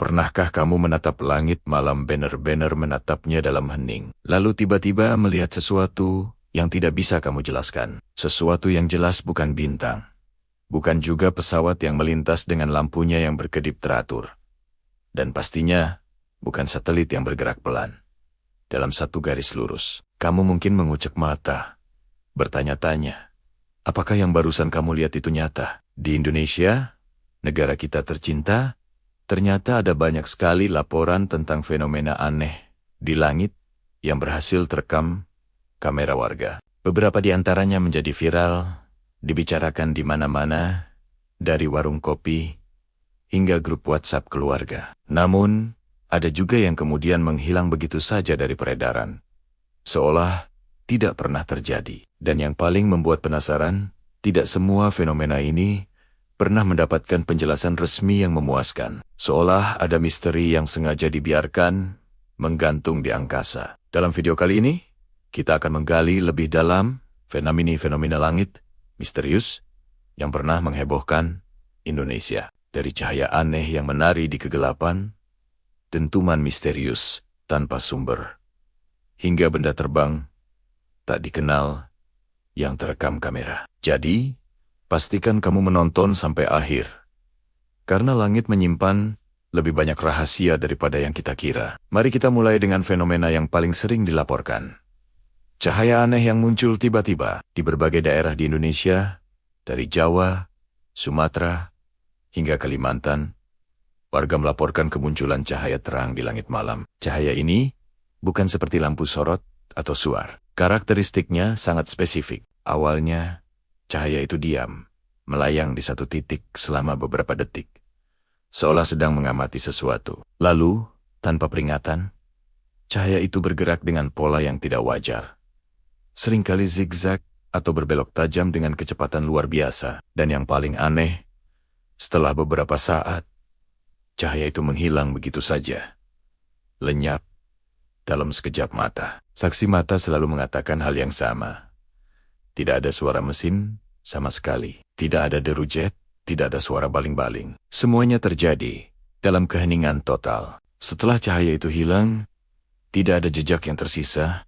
Pernahkah kamu menatap langit malam benar-benar menatapnya dalam hening? Lalu tiba-tiba melihat sesuatu yang tidak bisa kamu jelaskan. Sesuatu yang jelas bukan bintang. Bukan juga pesawat yang melintas dengan lampunya yang berkedip teratur. Dan pastinya, bukan satelit yang bergerak pelan. Dalam satu garis lurus, kamu mungkin mengucek mata, bertanya-tanya, apakah yang barusan kamu lihat itu nyata? Di Indonesia, negara kita tercinta, ternyata ada banyak sekali laporan tentang fenomena aneh di langit yang berhasil terekam kamera warga. Beberapa di antaranya menjadi viral, dibicarakan di mana-mana, dari warung kopi hingga grup WhatsApp keluarga. Namun, ada juga yang kemudian menghilang begitu saja dari peredaran, seolah tidak pernah terjadi. Dan yang paling membuat penasaran, tidak semua fenomena ini pernah mendapatkan penjelasan resmi yang memuaskan. Seolah ada misteri yang sengaja dibiarkan menggantung di angkasa. Dalam video kali ini, kita akan menggali lebih dalam fenomena langit misterius yang pernah menghebohkan Indonesia. Dari cahaya aneh yang menari di kegelapan, dentuman misterius tanpa sumber, hingga benda terbang tak dikenal yang terekam kamera. Jadi, pastikan kamu menonton sampai akhir, karena langit menyimpan lebih banyak rahasia daripada yang kita kira. Mari kita mulai dengan fenomena yang paling sering dilaporkan. Cahaya aneh yang muncul tiba-tiba di berbagai daerah di Indonesia, dari Jawa, Sumatera, hingga Kalimantan. Warga melaporkan kemunculan cahaya terang di langit malam. Cahaya ini bukan seperti lampu sorot atau suar. Karakteristiknya sangat spesifik. Awalnya, cahaya itu diam, melayang di satu titik selama beberapa detik, seolah sedang mengamati sesuatu. Lalu, tanpa peringatan, cahaya itu bergerak dengan pola yang tidak wajar. Seringkali zigzag atau berbelok tajam dengan kecepatan luar biasa. Dan yang paling aneh, setelah beberapa saat, cahaya itu menghilang begitu saja, lenyap dalam sekejap mata. Saksi mata selalu mengatakan hal yang sama. Tidak ada suara mesin sama sekali. Tidak ada deru jet, tidak ada suara baling-baling. Semuanya terjadi dalam keheningan total. Setelah cahaya itu hilang, tidak ada jejak yang tersisa,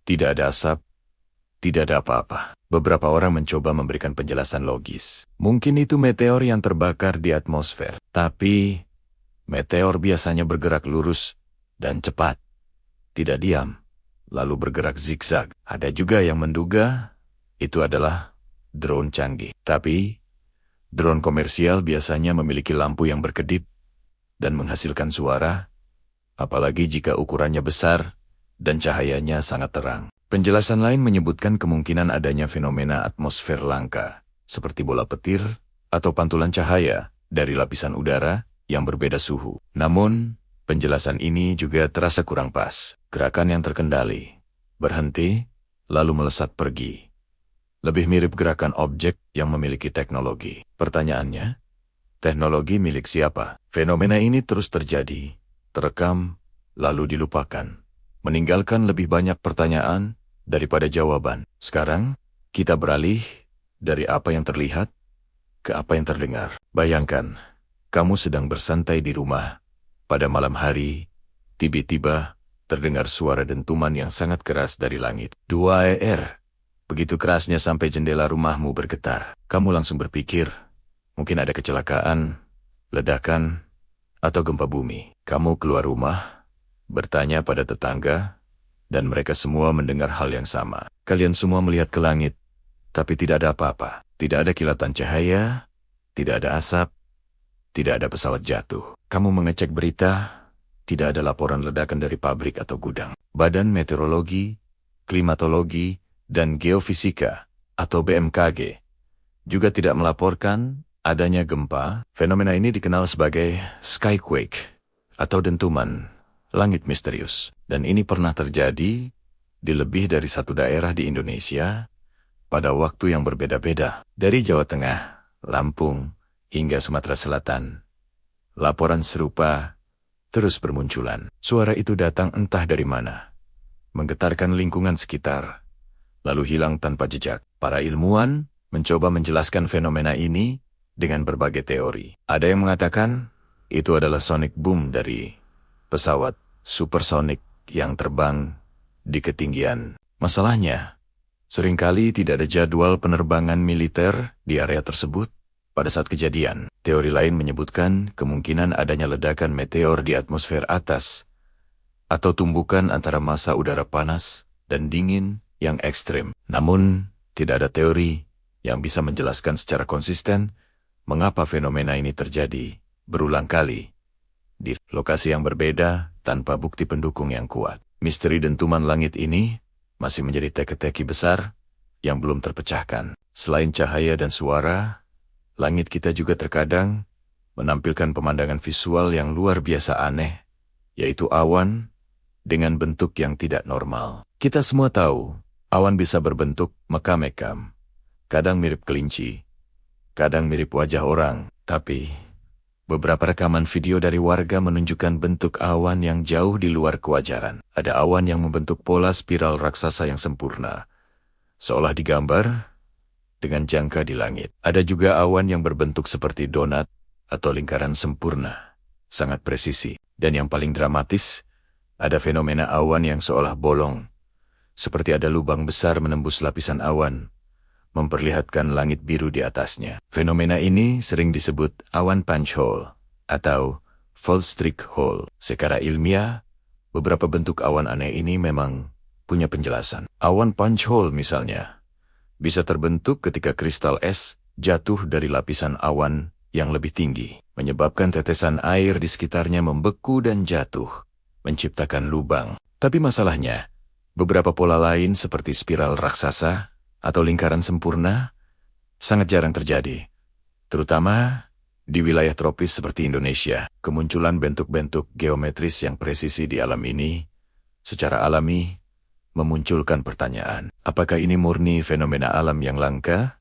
tidak ada asap, tidak ada apa-apa. Beberapa orang mencoba memberikan penjelasan logis. Mungkin itu meteor yang terbakar di atmosfer. Tapi meteor biasanya bergerak lurus dan cepat, tidak diam, lalu bergerak zigzag. Ada juga yang menduga itu adalah drone canggih. Tapi drone komersial biasanya memiliki lampu yang berkedip dan menghasilkan suara, apalagi jika ukurannya besar dan cahayanya sangat terang. Penjelasan lain menyebutkan kemungkinan adanya fenomena atmosfer langka, seperti bola petir atau pantulan cahaya dari lapisan udara yang berbeda suhu. Namun, penjelasan ini juga terasa kurang pas. Gerakan yang terkendali, berhenti, lalu melesat pergi. Lebih mirip gerakan objek yang memiliki teknologi. Pertanyaannya, teknologi milik siapa? Fenomena ini terus terjadi, terekam, lalu dilupakan, meninggalkan lebih banyak pertanyaan daripada jawaban. Sekarang, kita beralih dari apa yang terlihat ke apa yang terdengar. Bayangkan, kamu sedang bersantai di rumah. Pada malam hari, tiba-tiba terdengar suara dentuman yang sangat keras dari langit. 2 Begitu kerasnya sampai jendela rumahmu bergetar. Kamu langsung berpikir, mungkin ada kecelakaan, ledakan, atau gempa bumi. Kamu keluar rumah, bertanya pada tetangga, dan mereka semua mendengar hal yang sama. Kalian semua melihat ke langit, tapi tidak ada apa-apa. Tidak ada kilatan cahaya, tidak ada asap, tidak ada pesawat jatuh. Kamu mengecek berita, tidak ada laporan ledakan dari pabrik atau gudang. Badan Meteorologi, Klimatologi, dan Geofisika atau BMKG juga tidak melaporkan adanya gempa. Fenomena ini dikenal sebagai skyquake atau dentuman langit misterius. Dan ini pernah terjadi di lebih dari satu daerah di Indonesia pada waktu yang berbeda-beda. Dari Jawa Tengah, Lampung, hingga Sumatera Selatan, laporan serupa terus bermunculan. Suara itu datang entah dari mana, menggetarkan lingkungan sekitar, lalu hilang tanpa jejak. Para ilmuwan mencoba menjelaskan fenomena ini dengan berbagai teori. Ada yang mengatakan Itu adalah sonic boom dari pesawat supersonik yang terbang di ketinggian. Masalahnya, seringkali tidak ada jadwal penerbangan militer di area tersebut pada saat kejadian. Teori lain menyebutkan kemungkinan adanya ledakan meteor di atmosfer atas atau tumbukan antara massa udara panas dan dingin yang ekstrim. Namun, tidak ada teori yang bisa menjelaskan secara konsisten mengapa fenomena ini terjadi berulang kali di lokasi yang berbeda tanpa bukti pendukung yang kuat. Misteri dentuman langit ini masih menjadi teka-teki besar yang belum terpecahkan. Selain cahaya dan suara, langit kita juga terkadang menampilkan pemandangan visual yang luar biasa aneh, yaitu awan dengan bentuk yang tidak normal. Kita semua tahu, awan bisa berbentuk mekam-mekam, kadang mirip kelinci, kadang mirip wajah orang, tapi beberapa rekaman video dari warga menunjukkan bentuk awan yang jauh di luar kewajaran. Ada awan yang membentuk pola spiral raksasa yang sempurna, seolah digambar dengan jangka di langit. Ada juga awan yang berbentuk seperti donat atau lingkaran sempurna, sangat presisi. Dan yang paling dramatis, ada fenomena awan yang seolah bolong, seperti ada lubang besar menembus lapisan awan, memperlihatkan langit biru di atasnya. Fenomena ini sering disebut awan punch hole atau false streak hole. Secara ilmiah, beberapa bentuk awan aneh ini memang punya penjelasan. Awan punch hole misalnya, bisa terbentuk ketika kristal es jatuh dari lapisan awan yang lebih tinggi, menyebabkan tetesan air di sekitarnya membeku dan jatuh, menciptakan lubang. Tapi masalahnya, beberapa pola lain seperti spiral raksasa atau lingkaran sempurna sangat jarang terjadi, terutama di wilayah tropis seperti Indonesia. Kemunculan bentuk-bentuk geometris yang presisi di alam ini secara alami memunculkan pertanyaan, apakah ini murni fenomena alam yang langka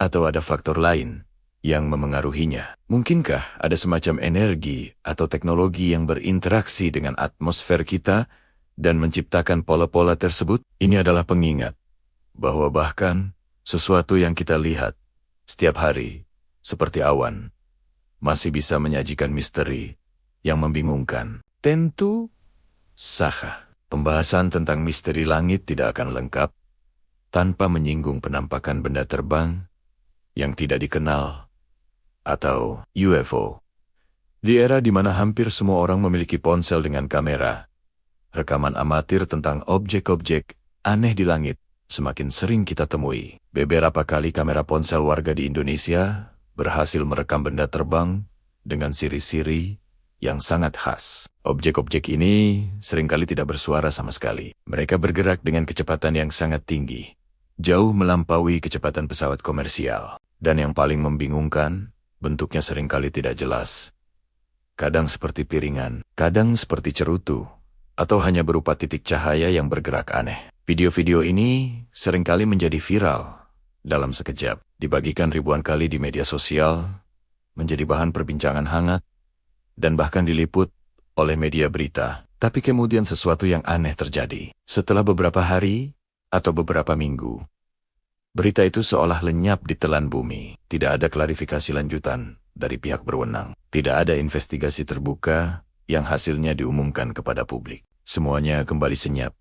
atau ada faktor lain yang memengaruhinya? Mungkinkah ada semacam energi atau teknologi yang berinteraksi dengan atmosfer kita dan menciptakan pola-pola tersebut? Ini adalah pengingat bahwa bahkan sesuatu yang kita lihat setiap hari, seperti awan, masih bisa menyajikan misteri yang membingungkan. Tentu saja, pembahasan tentang misteri langit tidak akan lengkap tanpa menyinggung penampakan benda terbang yang tidak dikenal atau UFO. Di era di mana hampir semua orang memiliki ponsel dengan kamera, rekaman amatir tentang objek-objek aneh di langit semakin sering kita temui. Beberapa kali kamera ponsel warga di Indonesia berhasil merekam benda terbang dengan siri-siri yang sangat khas. Objek-objek ini seringkali tidak bersuara sama sekali. Mereka bergerak dengan kecepatan yang sangat tinggi, jauh melampaui kecepatan pesawat komersial. Dan yang paling membingungkan, bentuknya seringkali tidak jelas. Kadang seperti piringan, kadang seperti cerutu, atau hanya berupa titik cahaya yang bergerak aneh. Video-video ini seringkali menjadi viral dalam sekejap, dibagikan ribuan kali di media sosial, menjadi bahan perbincangan hangat, dan bahkan diliput oleh media berita. Tapi kemudian sesuatu yang aneh terjadi. Setelah beberapa hari atau beberapa minggu, berita itu seolah lenyap di telan bumi. Tidak ada klarifikasi lanjutan dari pihak berwenang. Tidak ada investigasi terbuka yang hasilnya diumumkan kepada publik. Semuanya kembali senyap,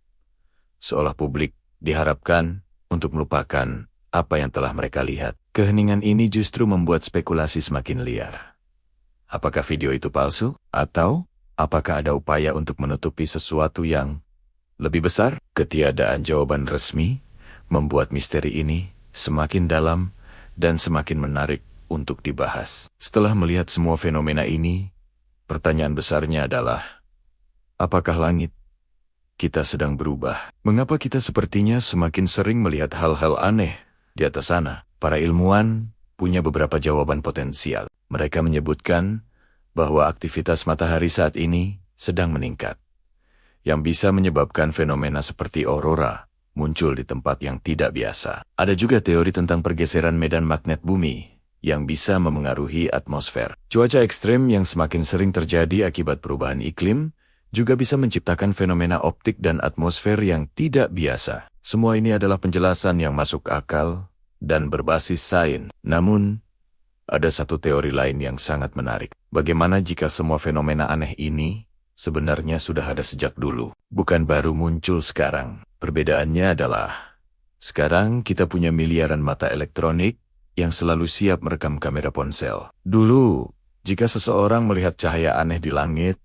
seolah publik diharapkan untuk melupakan apa yang telah mereka lihat. Keheningan ini justru membuat spekulasi semakin liar. Apakah video itu palsu? Atau apakah ada upaya untuk menutupi sesuatu yang lebih besar? Ketiadaan jawaban resmi membuat misteri ini semakin dalam dan semakin menarik untuk dibahas. Setelah melihat semua fenomena ini, pertanyaan besarnya adalah, apakah langit kita sedang berubah? Mengapa kita sepertinya semakin sering melihat hal-hal aneh di atas sana? Para ilmuwan punya beberapa jawaban potensial. Mereka menyebutkan bahwa aktivitas matahari saat ini sedang meningkat, yang bisa menyebabkan fenomena seperti aurora muncul di tempat yang tidak biasa. Ada juga teori tentang pergeseran medan magnet bumi yang bisa memengaruhi atmosfer. Cuaca ekstrem yang semakin sering terjadi akibat perubahan iklim juga bisa menciptakan fenomena optik dan atmosfer yang tidak biasa. Semua ini adalah penjelasan yang masuk akal dan berbasis sains. Namun, Ada satu teori lain yang sangat menarik. Bagaimana jika semua fenomena aneh ini sebenarnya sudah ada sejak dulu, bukan baru muncul sekarang? Perbedaannya adalah, sekarang kita punya miliaran mata elektronik yang selalu siap merekam kamera ponsel. Dulu, jika seseorang melihat cahaya aneh di langit,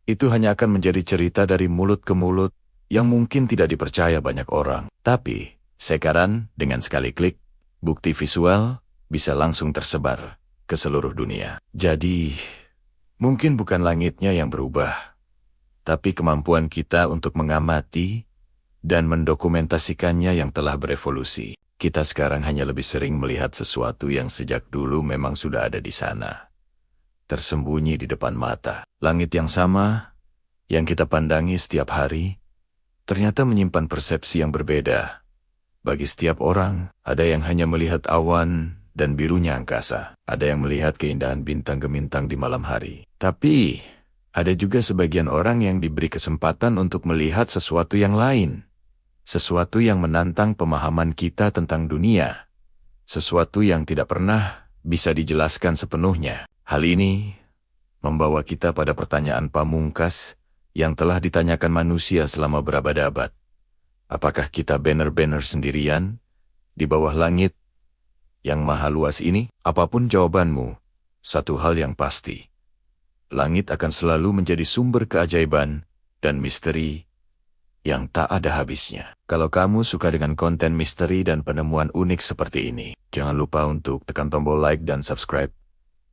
itu hanya akan menjadi cerita dari mulut ke mulut yang mungkin tidak dipercaya banyak orang. Tapi, sekarang dengan sekali klik, bukti visual bisa langsung tersebar ke seluruh dunia. Jadi, mungkin bukan langitnya yang berubah, tapi kemampuan kita untuk mengamati dan mendokumentasikannya yang telah berevolusi. Kita sekarang hanya lebih sering melihat sesuatu yang sejak dulu memang sudah ada di sana, tersembunyi di depan mata. Langit yang sama, yang kita pandangi setiap hari, ternyata menyimpan persepsi yang berbeda. Bagi setiap orang, ada yang hanya melihat awan dan birunya angkasa. Ada yang melihat keindahan bintang gemintang di malam hari. Tapi, ada juga sebagian orang yang diberi kesempatan untuk melihat sesuatu yang lain. Sesuatu yang menantang pemahaman kita tentang dunia. Sesuatu yang tidak pernah bisa dijelaskan sepenuhnya. Hal ini membawa kita pada pertanyaan pamungkas yang telah ditanyakan manusia selama berabad-abad. Apakah kita benar-benar sendirian di bawah langit yang maha luas ini? Apapun jawabanmu, satu hal yang pasti. Langit akan selalu menjadi sumber keajaiban dan misteri yang tak ada habisnya. Kalau kamu suka dengan konten misteri dan penemuan unik seperti ini, jangan lupa untuk tekan tombol like dan subscribe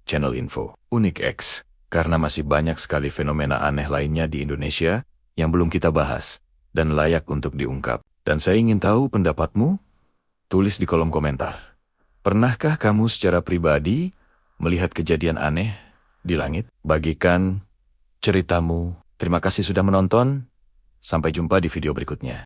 channel Info Unik X, karena masih banyak sekali fenomena aneh lainnya di Indonesia yang belum kita bahas dan layak untuk diungkap. Dan saya ingin tahu pendapatmu? Tulis di kolom komentar. Pernahkah kamu secara pribadi melihat kejadian aneh di langit? Bagikan ceritamu. Terima kasih sudah menonton. Sampai jumpa di video berikutnya.